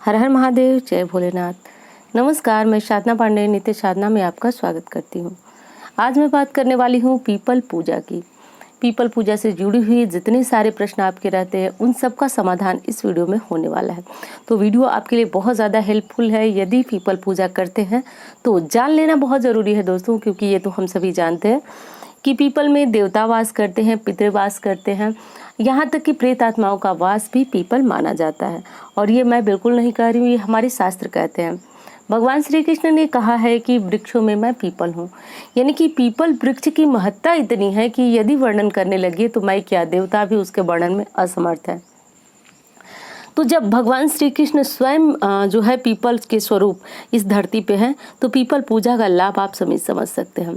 हर हर महादेव, जय भोलेनाथ। नमस्कार, मैं साधना पांडे नित्य साधना में आपका स्वागत करती हूँ। आज मैं बात करने वाली हूँ पीपल पूजा की। पीपल पूजा से जुड़ी हुई जितने सारे प्रश्न आपके रहते हैं उन सब का समाधान इस वीडियो में होने वाला है। तो वीडियो आपके लिए बहुत ज़्यादा हेल्पफुल है। यदि पीपल पूजा करते हैं तो जान लेना बहुत ज़रूरी है दोस्तों, क्योंकि ये तो हम सभी जानते हैं कि पीपल में देवता वास करते हैं, पितृ वास करते हैं, यहाँ तक कि प्रेत आत्माओं का वास भी पीपल माना जाता है। और ये मैं बिल्कुल नहीं कह रही हूँ, ये हमारे शास्त्र कहते हैं। भगवान श्री कृष्ण ने कहा है कि वृक्षों में मैं पीपल हूँ, यानी कि पीपल वृक्ष की महत्ता इतनी है कि यदि वर्णन करने लगे तो मैं क्या, देवता भी उसके वर्णन में असमर्थ है। तो जब भगवान श्री कृष्ण स्वयं जो है पीपल के स्वरूप इस धरती पे हैं, तो पीपल पूजा का लाभ आप समझ सकते हैं।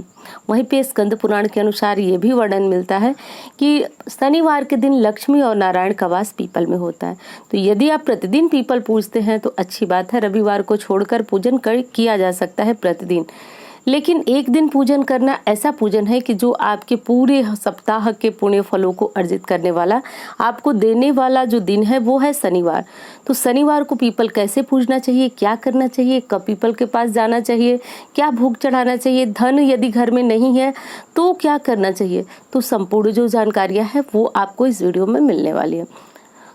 वहीं पे स्कंद पुराण के अनुसार ये भी वर्णन मिलता है कि शनिवार के दिन लक्ष्मी और नारायण का वास पीपल में होता है। तो यदि आप प्रतिदिन पीपल पूजते हैं तो अच्छी बात है, रविवार को छोड़कर पूजन किया जा सकता है प्रतिदिन। लेकिन एक दिन पूजन करना ऐसा पूजन है कि जो आपके पूरे सप्ताह के पुण्य फलों को अर्जित करने वाला, आपको देने वाला जो दिन है वो है शनिवार। तो शनिवार को पीपल कैसे पूजना चाहिए, क्या करना चाहिए, कब पीपल के पास जाना चाहिए, क्या भोग चढ़ाना चाहिए, धन यदि घर में नहीं है तो क्या करना चाहिए, तो संपूर्ण जो जानकारियाँ हैं वो आपको इस वीडियो में मिलने वाली है।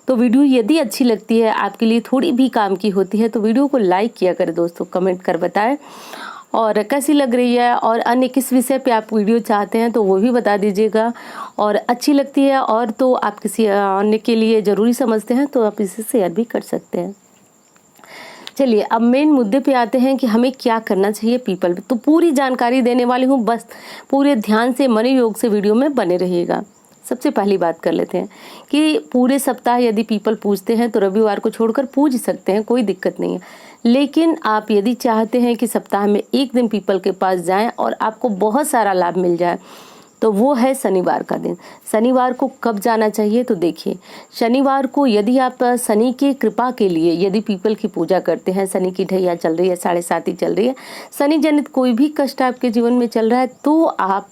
तो वीडियो यदि अच्छी लगती है, आपके लिए थोड़ी भी काम की होती है, तो वीडियो को लाइक किया करें दोस्तों, कमेंट कर बताएं और कैसी लग रही है, और अन्य किस विषय पे आप वीडियो चाहते हैं तो वो भी बता दीजिएगा। और अच्छी लगती है और तो आप किसी अन्य के लिए ज़रूरी समझते हैं तो आप इसे शेयर भी कर सकते हैं। चलिए अब मेन मुद्दे पे आते हैं कि हमें क्या करना चाहिए पीपल पे। तो पूरी जानकारी देने वाली हूँ, बस पूरे ध्यान से मन योग से वीडियो में बने रहिएगा। सबसे पहली बात कर लेते हैं कि पूरे सप्ताह यदि पीपल पूजते हैं तो रविवार को छोड़कर पूज सकते हैं, कोई दिक्कत नहीं है। लेकिन आप यदि चाहते हैं कि सप्ताह में एक दिन पीपल के पास जाएं और आपको बहुत सारा लाभ मिल जाए, तो वो है शनिवार का दिन। शनिवार को कब जाना चाहिए, तो देखिए शनिवार को यदि आप शनि की कृपा के लिए यदि पीपल की पूजा करते हैं, शनि की ढैया चल रही है, 7.5 चल रही है, शनि जनित कोई भी कष्ट आपके जीवन में चल रहा है, तो आप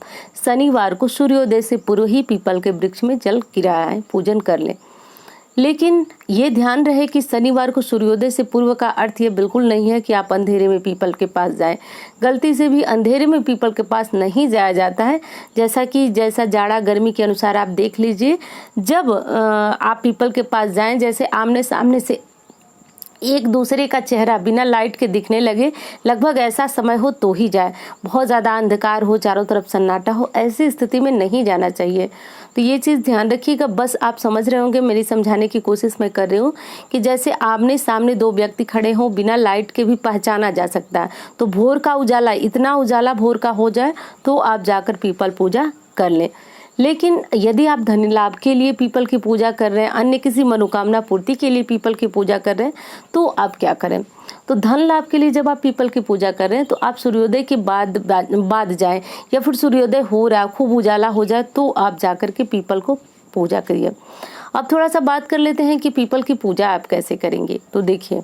शनिवार को सूर्योदय से पूर्व ही पीपल के वृक्ष में जल गिराएं, पूजन कर लें। लेकिन ये ध्यान रहे कि शनिवार को सूर्योदय से पूर्व का अर्थ ये बिल्कुल नहीं है कि आप अंधेरे में पीपल के पास जाएं। गलती से भी अंधेरे में पीपल के पास नहीं जाया जाता है। जैसा जाड़ा गर्मी के अनुसार आप देख लीजिए, जब आप पीपल के पास जाएं, जैसे आमने सामने से एक दूसरे का चेहरा बिना लाइट के दिखने लगे, लगभग ऐसा समय हो तो ही जाए। बहुत ज़्यादा अंधकार हो, चारों तरफ सन्नाटा हो, ऐसी स्थिति में नहीं जाना चाहिए। तो ये चीज़ ध्यान रखिएगा। बस आप समझ रहे होंगे, मेरी समझाने की कोशिश मैं कर रही हूँ कि जैसे आमने सामने दो व्यक्ति खड़े हों, बिना लाइट के भी पहचाना जा सकता है। तो भोर का उजाला, इतना उजाला भोर का हो जाए तो आप जाकर पीपल पूजा कर लें। लेकिन यदि आप धन लाभ के लिए पीपल की पूजा कर रहे हैं, अन्य किसी मनोकामना पूर्ति के लिए पीपल की पूजा कर रहे हैं, तो आप क्या करें। तो धन लाभ के लिए जब आप पीपल की पूजा कर रहे हैं तो आप सूर्योदय के बाद जाएं, या फिर सूर्योदय हो रहा है, खूब उजाला हो जाए तो आप जाकर के पीपल को पूजा करिए। अब थोड़ा सा बात कर लेते हैं कि पीपल की पूजा आप कैसे करेंगे। तो देखिए,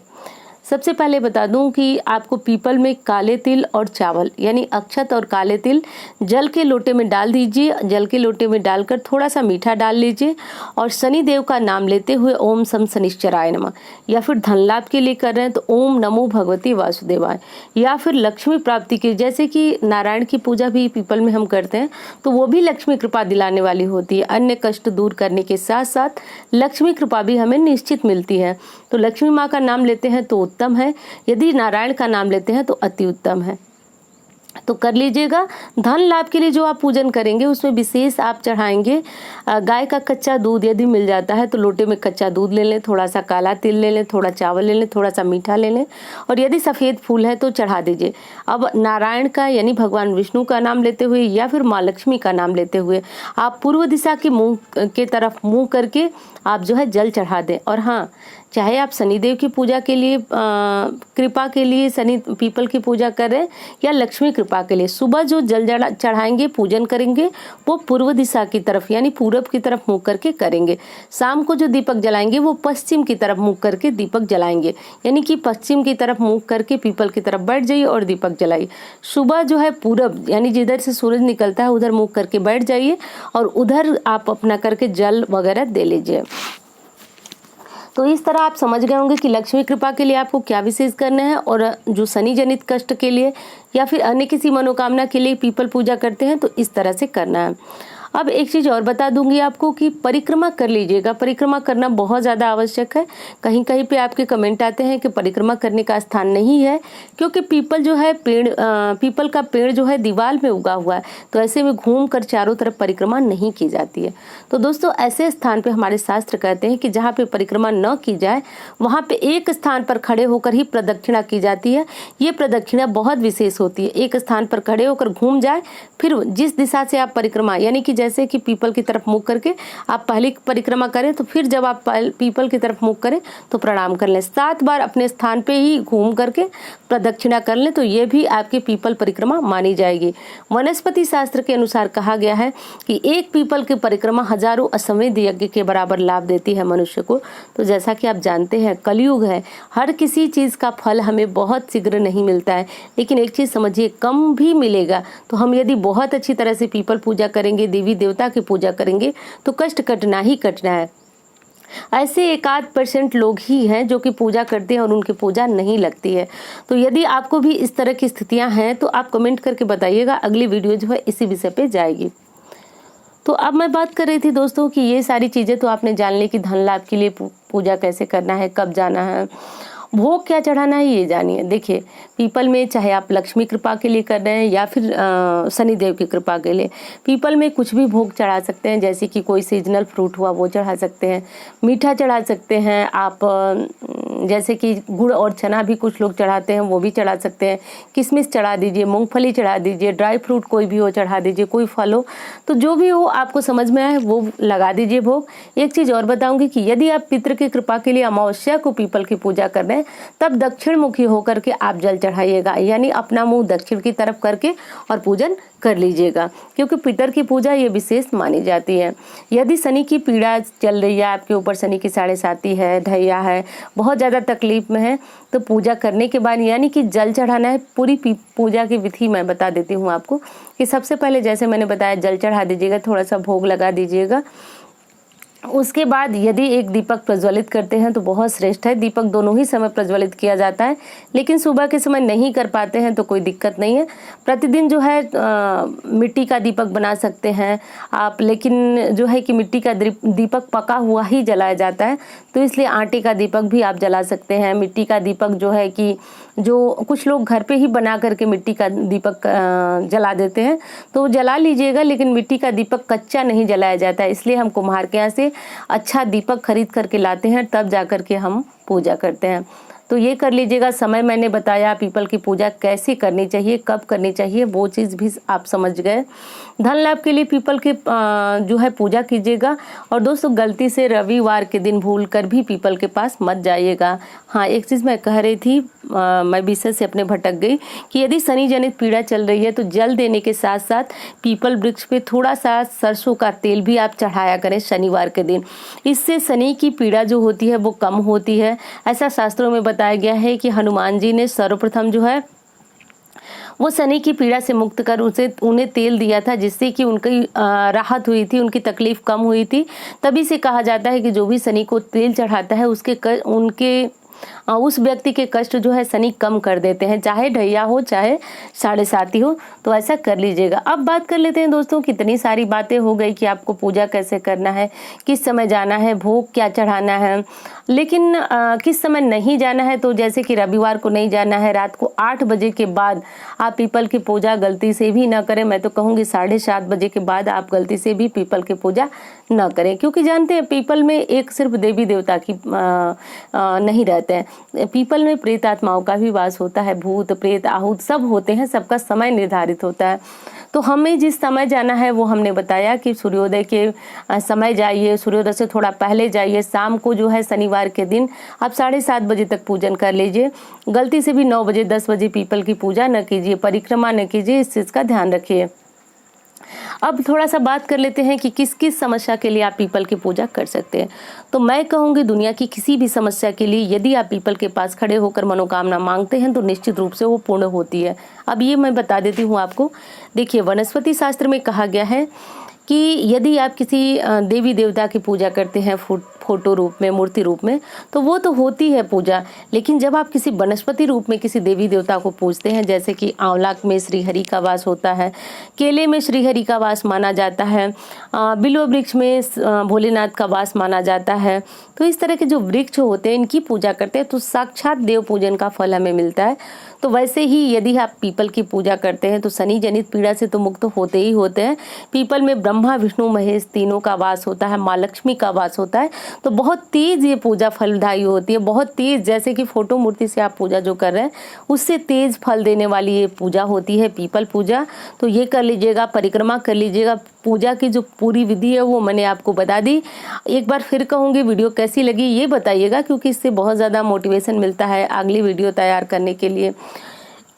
सबसे पहले बता दूं कि आपको पीपल में काले तिल और चावल यानी अक्षत और काले तिल जल के लोटे में डाल दीजिए। जल के लोटे में डालकर थोड़ा सा मीठा डाल लीजिए और शनि देव का नाम लेते हुए ओम सम शनिश्चराय नमः, या फिर धन लाभ के लिए कर रहे हैं तो ओम नमो भगवती वासुदेवाय, या फिर लक्ष्मी प्राप्ति के, जैसे कि नारायण की पूजा भी पीपल में हम करते हैं तो वो भी लक्ष्मी कृपा दिलाने वाली होती है। अन्य कष्ट दूर करने के साथ साथ लक्ष्मी कृपा भी हमें निश्चित मिलती है। तो लक्ष्मी माँ का नाम लेते हैं तो उत्तम है, यदि नारायण का नाम लेते हैं तो अति उत्तम है, तो कर लीजिएगा। धन लाभ के लिए जो आप पूजन करेंगे उसमें विशेष आप चढ़ाएंगे गाय का कच्चा दूध, यदि मिल जाता है तो लोटे में कच्चा दूध ले लें, थोड़ा सा काला तिल ले लें, थोड़ा चावल ले लें, थोड़ा सा मीठा ले लें, और यदि सफ़ेद फूल है तो चढ़ा दीजिए। अब नारायण का यानी भगवान विष्णु का नाम लेते हुए या फिर माँ लक्ष्मी का नाम लेते हुए आप पूर्व दिशा के मुंह के तरफ मुंह करके आप जो है जल चढ़ा दें। और हाँ, चाहे आप शनिदेव की पूजा के लिए कृपा के लिए शनि पीपल की पूजा कर रहे हैं या लक्ष्मी कृपा के लिए, सुबह जो जल चढ़ाएंगे, पूजन करेंगे, वो पूर्व दिशा की तरफ यानी पूरब की तरफ मुँह करके करेंगे। शाम को जो दीपक जलाएंगे वो पश्चिम की तरफ मुँह करके दीपक जलाएंगे, यानी कि पश्चिम की तरफ मुँह करके पीपल की तरफ बैठ जाइए और दीपक जलाइए। सुबह जो है पूरब यानी जिधर से सूरज निकलता है उधर मुँह करके बैठ जाइए और उधर आप अपना करके जल वगैरह दे लीजिए। तो इस तरह आप समझ गए होंगे कि लक्ष्मी कृपा के लिए आपको क्या विशेष करना है, और जो शनि जनित कष्ट के लिए या फिर अन्य किसी मनोकामना के लिए पीपल पूजा करते हैं तो इस तरह से करना है। अब एक चीज़ और बता दूंगी आपको कि परिक्रमा कर लीजिएगा। परिक्रमा करना बहुत ज़्यादा आवश्यक है। कहीं कहीं पे आपके कमेंट आते हैं कि परिक्रमा करने का स्थान नहीं है, क्योंकि पीपल जो है पीपल का पेड़ जो है दीवार में उगा हुआ है, तो ऐसे में घूम कर चारों तरफ परिक्रमा नहीं की जाती है। तो दोस्तों ऐसे स्थान पे हमारे शास्त्र कहते हैं कि जहाँ पे परिक्रमा न की जाए वहाँ पे एक स्थान पर खड़े होकर ही प्रदक्षिणा की जाती है। ये प्रदक्षिणा बहुत विशेष होती है। एक स्थान पर खड़े होकर घूम जाए, फिर जिस दिशा से आप परिक्रमा, यानी कि जैसे कि पीपल की तरफ मुख करके आप पहली परिक्रमा करें, तो फिर जब आप पीपल की तरफ मुख करें तो प्रणाम कर लें। 7 बार अपने स्थान पे ही घूम करके प्रदक्षिणा कर लें, तो ये भी आपकी पीपल परिक्रमा मानी जाएगी। वनस्पति शास्त्र के अनुसार कहा गया है कि एक पीपल की परिक्रमा हजारों अश्वमेध यज्ञ के बराबर लाभ देती है मनुष्य को। तो जैसा कि आप जानते हैं कलयुग है, हर किसी चीज का फल हमें बहुत शीघ्र नहीं मिलता है, लेकिन एक चीज समझिए, कम भी मिलेगा। तो हम यदि बहुत अच्छी तरह से पीपल पूजा करेंगे, देवी देवता की पूजा करेंगे, तो कष्ट कटना ही कटना है। ऐसे 1-8% लोग ही हैं जो कि पूजा करते हैं और उनकी पूजा नहीं लगती है। तो यदि आपको भी इस तरह की स्थितियां हैं तो आप कमेंट करके बताइएगा, अगली वीडियो जो है इसी विषय पे जाएगी। तो अब मैं बात कर रही थी दोस्तों कि ये सारी चीजें तो आपने जान ली कि धन लाभ के लिए पूजा कैसे करना है, कब जाना है, भोग क्या चढ़ाना है, ये जानिए। देखिए पीपल में चाहे आप लक्ष्मी कृपा के लिए कर रहे हैं या फिर शनिदेव की कृपा के लिए, पीपल में कुछ भी भोग चढ़ा सकते हैं। जैसे कि कोई सीजनल फ्रूट हुआ वो चढ़ा सकते हैं, मीठा चढ़ा सकते हैं आप, जैसे कि गुड़ और चना भी कुछ लोग चढ़ाते हैं, वो भी चढ़ा सकते हैं। किशमिश चढ़ा दीजिए, मूंगफली चढ़ा दीजिए, ड्राई फ्रूट कोई भी हो चढ़ा दीजिए, कोई फल हो, तो जो भी हो आपको समझ में आए वो लगा दीजिए भोग। एक चीज़ और बताऊंगी कि यदि आप पितृ की कृपा के लिए अमावस्या को पीपल की पूजा कर रहे हैं, तब दक्षिण मुखी होकर के आप जल चढ़ाइएगा, यानी अपना मुंह दक्षिण की तरफ करके और पूजन कर लीजिएगा, क्योंकि पितर की पूजा ये विशेष मानी जाती है। यदि शनि की पीड़ा चल रही है आपके ऊपर, शनि की 7.5 है, ढैया है, बहुत ज़्यादा तकलीफ में है, तो पूजा करने के बाद यानी कि जल चढ़ाना है। पूरी पूजा की विधि मैं बता देती हूँ आपको कि सबसे पहले जैसे मैंने बताया जल चढ़ा दीजिएगा, थोड़ा सा भोग लगा दीजिएगा। उसके बाद यदि एक दीपक प्रज्वलित करते हैं तो बहुत श्रेष्ठ है। दीपक दोनों ही समय प्रज्वलित किया जाता है, लेकिन सुबह के समय नहीं कर पाते हैं तो कोई दिक्कत नहीं है। प्रतिदिन जो है मिट्टी का दीपक बना सकते हैं आप, लेकिन जो है कि मिट्टी का दीपक पका हुआ ही जलाया जाता है, तो इसलिए आटे का दीपक भी आप जला सकते हैं। मिट्टी का दीपक जो है कि जो कुछ लोग घर पे ही बना करके मिट्टी का दीपक जला देते हैं, तो जला लीजिएगा, लेकिन मिट्टी का दीपक कच्चा नहीं जलाया जाता है। इसलिए हम कुम्हार के यहाँ से अच्छा दीपक खरीद करके लाते हैं, तब जा करके हम पूजा करते हैं। तो ये कर लीजिएगा। समय मैंने बताया पीपल की पूजा कैसे करनी चाहिए, कब करनी चाहिए, वो चीज़ भी आप समझ गए। धन लाभ के लिए पीपल की जो है पूजा कीजिएगा। और दोस्तों गलती से रविवार के दिन भूल कर भी पीपल के पास मत जाइएगा। हाँ, एक चीज़ मैं कह रही थी, मैं विषय से अपने भटक गई कि यदि शनि जनित पीड़ा चल रही है तो जल देने के साथ साथ पीपल वृक्ष पे थोड़ा सा सरसों का तेल भी आप चढ़ाया करें शनिवार के दिन। इससे शनि की पीड़ा जो होती है वो कम होती है। ऐसा शास्त्रों में बताया गया है कि हनुमान जी ने सर्वप्रथम जो है वो शनि की पीड़ा से मुक्त कर उन्हें तेल दिया था, जिससे कि उनकी राहत हुई थी, उनकी तकलीफ कम हुई थी। तभी से कहा जाता है कि जो भी शनि को तेल चढ़ाता है उस व्यक्ति के कष्ट जो है शनि कम कर देते हैं, चाहे ढैया हो चाहे 7.5 हो। तो ऐसा कर लीजिएगा। अब बात कर लेते हैं दोस्तों, कितनी सारी बातें हो गई कि आपको पूजा कैसे करना है, किस समय जाना है, भोग क्या चढ़ाना है, लेकिन किस समय नहीं जाना है। तो जैसे कि रविवार को नहीं जाना है, रात को 8 बजे के बाद आप पीपल की पूजा गलती से भी ना करें। मैं तो कहूँगी 7:30 बजे के बाद आप गलती से भी पीपल की पूजा न करें, क्योंकि जानते हैं पीपल में एक सिर्फ देवी देवता की नहीं रहते हैं, पीपल में प्रेत आत्माओं का भी वास होता है, भूत प्रेत आहूत सब होते हैं, सबका समय निर्धारित होता है। तो हमें जिस समय जाना है वो हमने बताया कि सूर्योदय के समय जाइए, सूर्योदय से थोड़ा पहले जाइए। शाम को जो है शनिवार के दिन आप 7:30 बजे तक पूजन कर लीजिए। गलती से भी 9 बजे 10 बजे पीपल की पूजा न कीजिए, परिक्रमा न कीजिए, इस चीज़ का ध्यान रखिए। अब थोड़ा सा बात कर लेते हैं कि किस किस समस्या के लिए आप पीपल की पूजा कर सकते हैं। तो मैं कहूँगी दुनिया की किसी भी समस्या के लिए यदि आप पीपल के पास खड़े होकर मनोकामना मांगते हैं तो निश्चित रूप से वो पूर्ण होती है। अब ये मैं बता देती हूँ आपको। देखिए वनस्पति शास्त्र में कहा गया है कि यदि आप किसी देवी देवता की पूजा करते हैं फोटो रूप में, मूर्ति रूप में, तो वो तो होती है पूजा। लेकिन जब आप किसी वनस्पति रूप में किसी देवी देवता को पूजते हैं, जैसे कि आंवला में श्रीहरि का वास होता है, केले में श्रीहरि का वास माना जाता है, बिल्व वृक्ष में भोलेनाथ का वास माना जाता है, तो इस तरह के जो वृक्ष होते हैं इनकी पूजा करते हैं तो साक्षात देव पूजन का फल हमें मिलता है। तो वैसे ही यदि आप पीपल की पूजा करते हैं तो शनि जनित पीड़ा से तो मुक्त होते ही होते हैं। पीपल में ब्रह्मा विष्णु महेश तीनों का वास होता है, माँ लक्ष्मी का वास होता है, तो बहुत तेज ये पूजा फलदायी होती है, बहुत तेज। जैसे कि फोटो मूर्ति से आप पूजा जो कर रहे हैं उससे तेज फल देने वाली ये पूजा होती है पीपल पूजा। तो ये कर लीजिएगा, परिक्रमा कर लीजिएगा। पूजा की जो पूरी विधि है वो मैंने आपको बता दी। एक बार फिर कहूँगी, वीडियो कैसी लगी ये बताइएगा, क्योंकि इससे बहुत ज़्यादा मोटिवेशन मिलता है अगली वीडियो तैयार करने के लिए।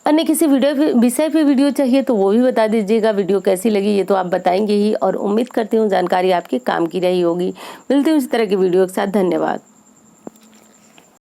अन्य किसी विषय पे वीडियो चाहिए तो वो भी बता दीजिएगा। वीडियो कैसी लगी ये तो आप बताएंगे ही, और उम्मीद करती हूँ जानकारी आपके काम की रही होगी। मिलती हूँ इस तरह की वीडियो के साथ। धन्यवाद।